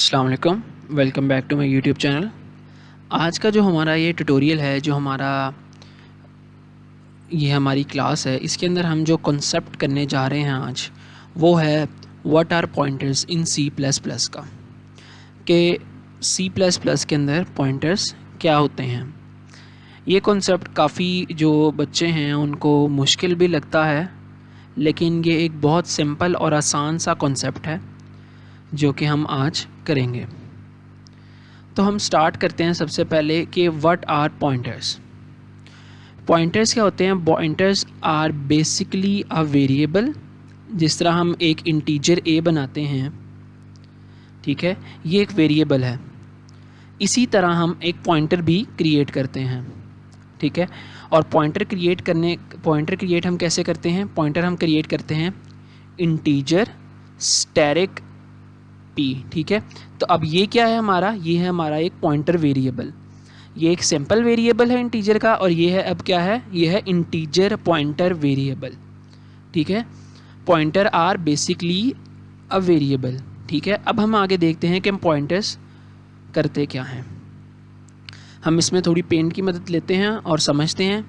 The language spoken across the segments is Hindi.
अस्सलाम वालेकुम, welcome back to my YouTube channel. आज का जो हमारा ये ट्यूटोरियल है, जो हमारी क्लास है, इसके अंदर हम जो कॉन्सेप्ट करने जा रहे हैं आज, वो है what are pointers in C plus plus का, कि सी प्लस प्लस के अंदर पॉइंटर्स क्या होते हैं। ये कॉन्सेप्ट काफ़ी जो बच्चे हैं उनको मुश्किल भी लगता है, लेकिन ये एक बहुत सिंपल और आसान सा कॉन्सेप्ट है जो कि हम आज करेंगे। तो हम स्टार्ट करते हैं सबसे पहले कि व्हाट आर पॉइंटर्स। पॉइंटर्स क्या होते हैं? Pointers are basically a variable. जिस तरह हम एक इंटीजर ए बनाते हैं, ठीक है, ये एक वेरिएबल है। इसी तरह हम एक पॉइंटर भी क्रिएट करते हैं, ठीक है। और पॉइंटर क्रिएट हम कैसे करते हैं? पॉइंटर हम क्रिएट करते हैं इंटीजर स्टैटिक पी, ठीक है। तो अब ये क्या है हमारा? ये है हमारा एक पॉइंटर वेरिएबल। ये एक सिंपल वेरिएबल है इंटीजर का, और ये है अब क्या है? ये है इंटीजर पॉइंटर वेरिएबल, ठीक है। Pointer are basically a variable, ठीक है। अब हम आगे देखते हैं कि हम पॉइंटर्स करते क्या हैं। हम इसमें थोड़ी पेन की मदद लेते हैं और समझते हैं।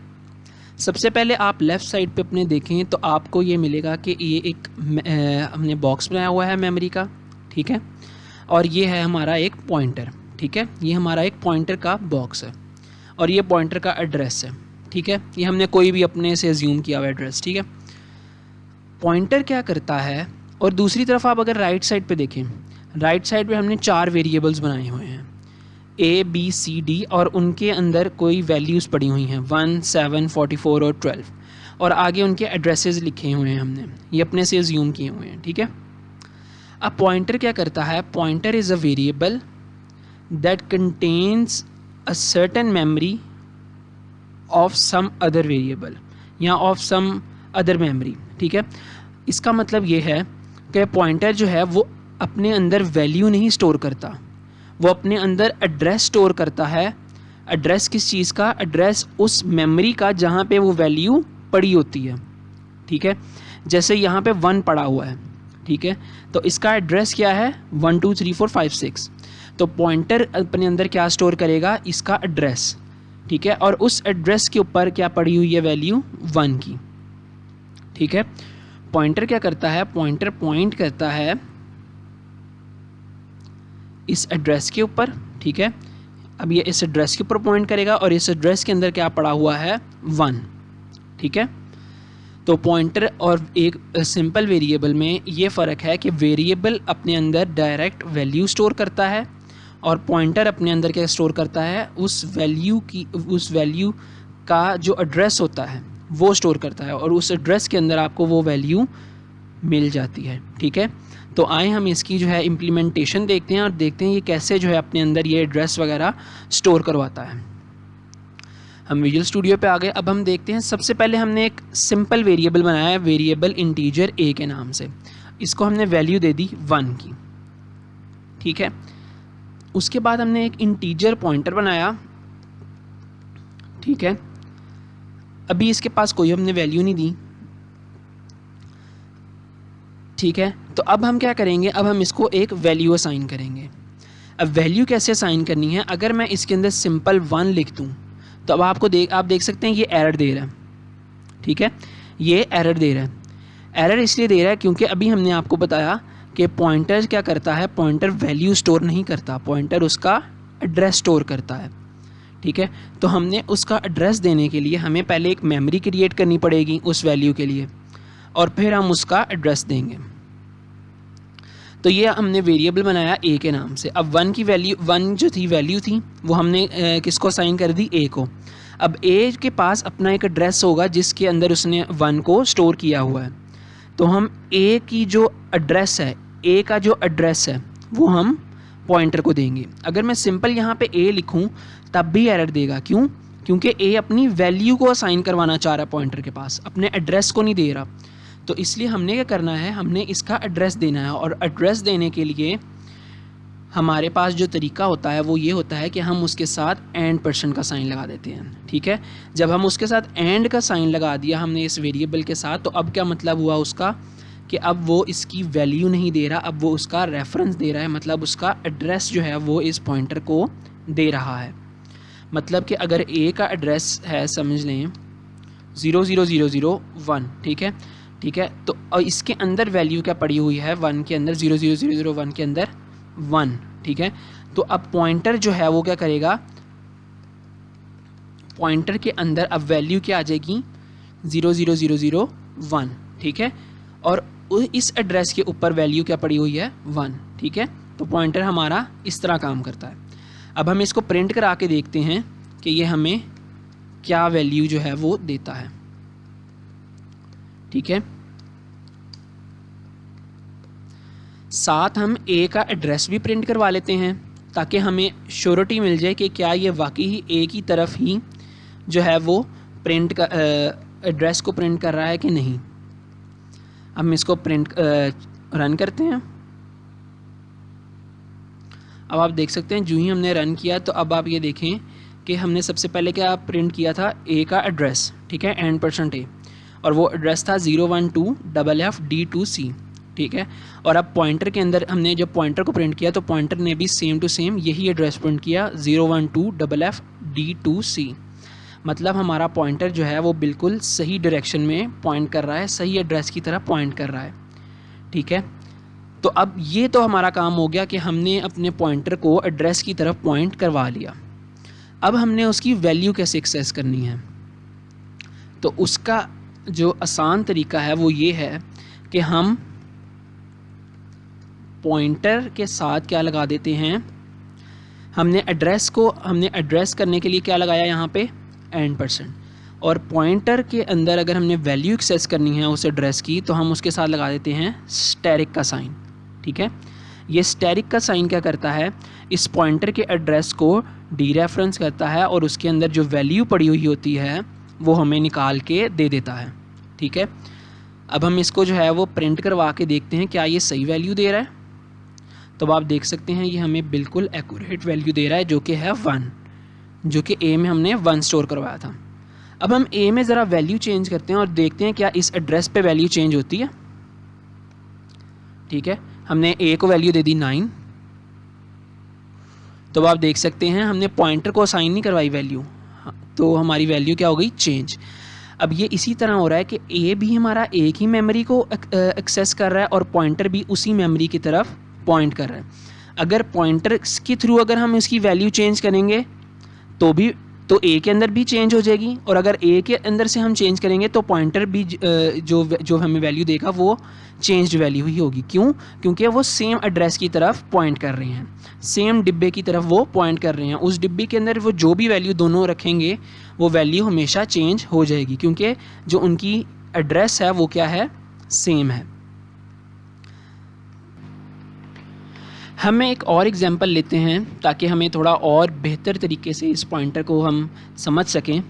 सबसे पहले आप लेफ़्ट साइड पे अपने देखें तो आपको ये मिलेगा कि ये एक हमने बॉक्स बनाया हुआ है मेमोरी का, ठीक है। और ये है हमारा एक पॉइंटर, ठीक है। ये हमारा एक पॉइंटर का बॉक्स है, और ये पॉइंटर का एड्रेस है, ठीक है। ये हमने कोई भी अपने से अज्यूम किया हुआ एड्रेस, ठीक है। पॉइंटर क्या करता है? और दूसरी तरफ आप अगर राइट साइड पे देखें, राइट साइड पे हमने 4 वेरिएबल्स बनाए हुए हैं, A, B, C, D, और उनके अंदर कोई वैल्यूज़ पड़ी हुई हैं 1, 7, 44 और 12, और आगे उनके एड्रेसेस लिखे हुए हैं हमने, ये अपने से अज्यूम किए हुए हैं, ठीक है। अब पॉइंटर क्या करता है? Pointer is a variable that contains a certain memory of some other variable, या ऑफ सम अदर मेमोरी, ठीक है। इसका मतलब ये है कि पॉइंटर जो है वो अपने अंदर वैल्यू नहीं स्टोर करता, वो अपने अंदर एड्रेस स्टोर करता है। एड्रेस किस चीज़ का? एड्रेस उस मेमोरी का जहाँ पे वो वैल्यू पड़ी होती है, ठीक है। जैसे यहाँ पे 1 पड़ा हुआ है, ठीक है, तो इसका एड्रेस क्या है? 1 2 3 4 5 6। तो पॉइंटर अपने अंदर क्या स्टोर करेगा? इसका एड्रेस, ठीक है। और उस एड्रेस के ऊपर क्या पड़ी हुई है? वैल्यू 1 की, ठीक है। पॉइंटर क्या करता है? पॉइंटर पॉइंट करता है इस एड्रेस के ऊपर, ठीक है। अब ये इस एड्रेस के ऊपर पॉइंट करेगा, और इस एड्रेस के अंदर क्या पड़ा हुआ है? 1, ठीक है। तो पॉइंटर और एक सिंपल वेरिएबल में ये फ़र्क है कि वेरिएबल अपने अंदर डायरेक्ट वैल्यू स्टोर करता है, और पॉइंटर अपने अंदर क्या स्टोर करता है? उस वैल्यू का जो एड्रेस होता है वो स्टोर करता है, और उस एड्रेस के अंदर आपको वो वैल्यू मिल जाती है, ठीक है। तो आए हम इसकी जो है इम्प्लीमेंटेशन देखते हैं, और देखते हैं ये कैसे जो है अपने अंदर ये एड्रेस वगैरह स्टोर करवाता है। हम विजुअल स्टूडियो पे आ गए। अब हम देखते हैं, सबसे पहले हमने एक सिंपल वेरिएबल बनाया है, वेरिएबल इंटीजर ए के नाम से। इसको हमने वैल्यू दे दी 1 की, ठीक है। उसके बाद हमने एक इंटीजर पॉइंटर बनाया, ठीक है। अभी इसके पास कोई हमने वैल्यू नहीं दी, ठीक है। तो अब हम क्या करेंगे? अब हम इसको एक वैल्यू असाइन करेंगे। अब वैल्यू कैसे असाइन करनी है? अगर मैं इसके अंदर सिंपल 1 लिख दूँ तो अब आप देख सकते हैं ये एरर दे रहा है, ठीक है। ये एरर दे रहा है। एरर इसलिए दे रहा है क्योंकि अभी हमने आपको बताया कि पॉइंटर क्या करता है? पॉइंटर वैल्यू स्टोर नहीं करता, पॉइंटर उसका एड्रेस स्टोर करता है, ठीक है। तो हमने उसका एड्रेस देने के लिए हमें पहले एक मेमोरी क्रिएट करनी पड़ेगी उस वैल्यू के लिए, और फिर हम उसका एड्रेस देंगे। तो ये हमने वेरिएबल बनाया ए के नाम से। अब 1 की वैल्यू, 1 जो थी वैल्यू थी, वो हमने किसको असाइन कर दी? ए को। अब ए के पास अपना एक एड्रेस होगा जिसके अंदर उसने 1 को स्टोर किया हुआ है। तो हम ए की जो एड्रेस है, ए का जो एड्रेस है, वो हम पॉइंटर को देंगे। अगर मैं सिंपल यहाँ पे ए लिखूँ तब भी एरर देगा। क्यों? क्योंकि ए अपनी वैल्यू को असाइन करवाना चाह रहा है पॉइंटर के पास, अपने एड्रेस को नहीं दे रहा। तो इसलिए हमने क्या करना है? हमने इसका एड्रेस देना है, और एड्रेस देने के लिए हमारे पास जो तरीका होता है वो ये होता है कि हम उसके साथ %% का साइन लगा देते हैं, ठीक है। जब हम उसके साथ एंड का साइन लगा दिया हमने इस वेरिएबल के साथ, तो अब क्या मतलब हुआ उसका? कि अब वो इसकी वैल्यू नहीं दे रहा, अब वो उसका रेफरेंस दे रहा है, मतलब उसका एड्रेस जो है वो इस पॉइंटर को दे रहा है। मतलब कि अगर ए का एड्रेस है, समझ लें 00001, ठीक है, तो इसके अंदर वैल्यू क्या पड़ी हुई है, 1 के अंदर 00001 के अंदर 1, ठीक है। तो अब पॉइंटर जो है वो क्या करेगा, पॉइंटर के अंदर अब वैल्यू क्या आ जाएगी 00001, ठीक है, और इस एड्रेस के ऊपर वैल्यू क्या पड़ी हुई है 1, ठीक है। तो पॉइंटर हमारा इस तरह काम करता है। अब हम इसको प्रिंट करा के देखते हैं कि ये हमें क्या वैल्यू जो है वो देता है, ठीक है। साथ हम ए का एड्रेस भी प्रिंट करवा लेते हैं ताकि हमें श्योरिटी मिल जाए कि क्या ये वाकई ही ए की तरफ ही जो है वो प्रिंट का एड्रेस को प्रिंट कर रहा है कि नहीं। अब हम इसको प्रिंट रन करते हैं। अब आप देख सकते हैं जो ही हमने रन किया तो अब आप ये देखें कि हमने सबसे पहले क्या प्रिंट किया था, ए का एड्रेस, ठीक है, %a, और वो एड्रेस था 012FFD2C, ठीक है। और अब पॉइंटर के अंदर हमने जब पॉइंटर को प्रिंट किया तो पॉइंटर ने भी सेम टू सेम यही एड्रेस प्रिंट किया 012FFD2C। मतलब हमारा पॉइंटर जो है वो बिल्कुल सही डायरेक्शन में पॉइंट कर रहा है, सही एड्रेस की तरफ पॉइंट कर रहा है, ठीक है। तो अब ये तो हमारा काम हो गया कि हमने अपने पॉइंटर को एड्रेस की तरफ पॉइंट करवा लिया। अब हमने उसकी वैल्यू कैसे एक्सेस करनी है, तो उसका जो आसान तरीका है वो ये है कि हम पॉइंटर के साथ क्या लगा देते हैं, हमने एड्रेस करने के लिए क्या लगाया यहाँ पे %, और पॉइंटर के अंदर अगर हमने वैल्यू एक्सेस करनी है उस एड्रेस की तो हम उसके साथ लगा देते हैं स्टेरिक का साइन, ठीक है। ये स्टेरिक का साइन क्या करता है, इस पॉइंटर के एड्रेस को डीरेफरेंस करता है और उसके अंदर जो वैल्यू पड़ी हुई होती है वो हमें निकाल के दे देता है, ठीक है। अब हम इसको जो है वो प्रिंट करवा के देखते हैं क्या ये सही वैल्यू दे रहा है। तो आप देख सकते हैं ये हमें बिल्कुल एक्यूरेट वैल्यू दे रहा है जो कि है 1, जो कि ए में हमने 1 स्टोर करवाया था। अब हम ए में ज़रा वैल्यू चेंज करते हैं और देखते हैं क्या इस एड्रेस पे वैल्यू चेंज होती है, ठीक है। हमने ए को वैल्यू दे दी 9, तो आप देख सकते हैं हमने पॉइंटर को असाइन नहीं करवाई वैल्यू, तो हमारी वैल्यू क्या हो गई चेंज। अब ये इसी तरह हो रहा है कि ए भी हमारा एक ही मेमोरी को एक्सेस कर रहा है और पॉइंटर भी उसी मेमोरी की तरफ पॉइंट कर रहा है। अगर पॉइंटर के थ्रू अगर हम इसकी वैल्यू चेंज करेंगे तो ए के अंदर भी चेंज हो जाएगी, और अगर ए के अंदर से हम चेंज करेंगे तो पॉइंटर भी जो हमें वैल्यू देगा वो चेंज्ड वैल्यू ही होगी। क्यों? क्योंकि वो सेम एड्रेस की तरफ पॉइंट कर रहे हैं, सेम डिब्बे की तरफ वो पॉइंट कर रहे हैं। उस डिब्बे के अंदर वो जो भी वैल्यू दोनों रखेंगे वो वैल्यू हमेशा चेंज हो जाएगी, क्योंकि जो उनकी एड्रेस है वो क्या है, सेम है। हमें एक और एग्जांपल लेते हैं ताकि हमें थोड़ा और बेहतर तरीके से इस पॉइंटर को हम समझ सकें।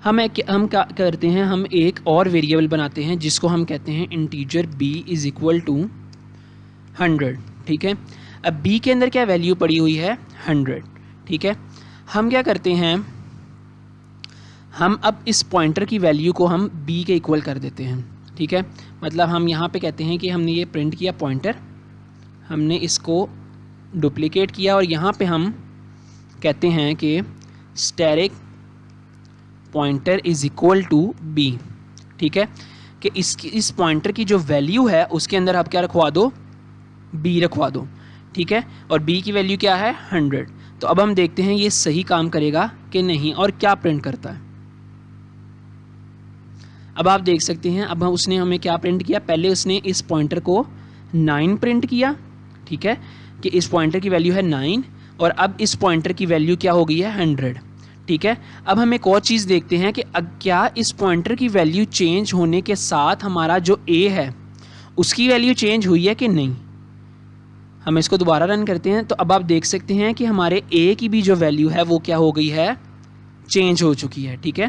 हम क्या करते हैं, हम एक और वेरिएबल बनाते हैं जिसको हम कहते हैं integer b is equal to 100, ठीक है। अब b के अंदर क्या वैल्यू पड़ी हुई है 100, ठीक है। हम क्या करते हैं, हम अब इस पॉइंटर की वैल्यू को हम b के इक्वल कर देते हैं, ठीक है। मतलब हम यहाँ पे कहते हैं कि हमने ये प्रिंट किया पॉइंटर, हमने इसको डुप्लीकेट किया और यहाँ पे हम कहते हैं कि asterisk pointer is equal to b, ठीक है, कि इस पॉइंटर की जो वैल्यू है उसके अंदर आप क्या रखवा दो, b रखवा दो, ठीक है। और b की वैल्यू क्या है 100। तो अब हम देखते हैं ये सही काम करेगा कि नहीं और क्या प्रिंट करता है। अब आप देख सकते हैं अब उसने हमें क्या प्रिंट किया, पहले उसने इस पॉइंटर को 9 प्रिंट किया, ठीक है, कि इस पॉइंटर की वैल्यू है 9 और अब इस पॉइंटर की वैल्यू क्या हो गई है 100, ठीक है। अब हम एक और चीज़ देखते हैं कि क्या इस पॉइंटर की वैल्यू चेंज होने के साथ हमारा जो a है उसकी वैल्यू चेंज हुई है कि नहीं। हम इसको दोबारा रन करते हैं तो अब आप देख सकते हैं कि हमारे a की भी जो वैल्यू है वो क्या हो गई है, चेंज हो चुकी है, ठीक है।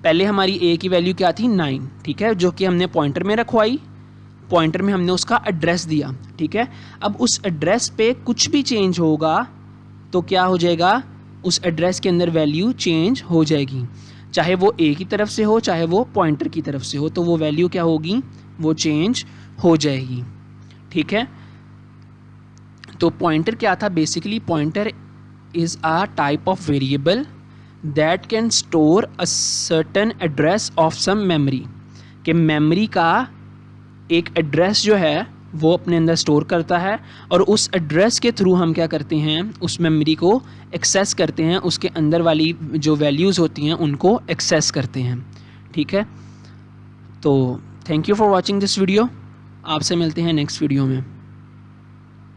पहले हमारी a की वैल्यू क्या थी 9, ठीक है, जो कि हमने पॉइंटर में रखवाई, पॉइंटर में हमने उसका एड्रेस दिया, ठीक है। अब उस एड्रेस पे कुछ भी चेंज होगा तो क्या हो जाएगा, उस एड्रेस के अंदर वैल्यू चेंज हो जाएगी, चाहे वो a की तरफ से हो चाहे वो पॉइंटर की तरफ से हो, तो वो वैल्यू क्या होगी, वो चेंज हो जाएगी। ठीक है, तो पॉइंटर क्या था? Basically pointer is a type of variable that can store a certain address of some memory, कि मेमोरी का एक एड्रेस जो है वो अपने अंदर स्टोर करता है, और उस एड्रेस के थ्रू हम क्या करते हैं, उस मेमोरी को एक्सेस करते हैं, उसके अंदर वाली जो वैल्यूज़ होती हैं उनको एक्सेस करते हैं। ठीक है, तो thank you for watching this video. आपसे मिलते हैं नेक्स्ट वीडियो में।